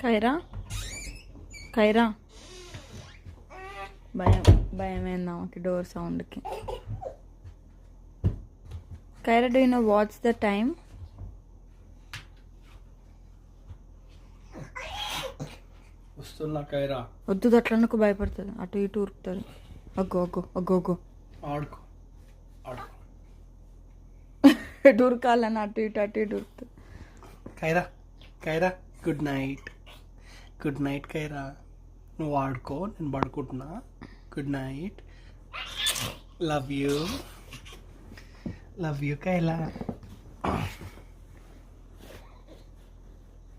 కైరా కైరా భయం భయమైంది ఆమెకి డోర్ సౌండ్కి. Kyra, do you know what's the time? వస్తున్నా కైరా. వద్దు, అట్లన్నకు భయపడుతుంది, అటు ఇటు ఉరుకుతుంది. అగ్గో అగ్గో అగ్గో అగ్గో. ఆడుకో ఆడుకో. ఎటు ఉరకాలని అటు ఇటు ఉరుకుతుంది. Kyra Kyra, good night. Good night Kyra. నువ్వు ఆడుకో, నేను పడుకుంటున్నా. Good night. Love you. Love you Kayla.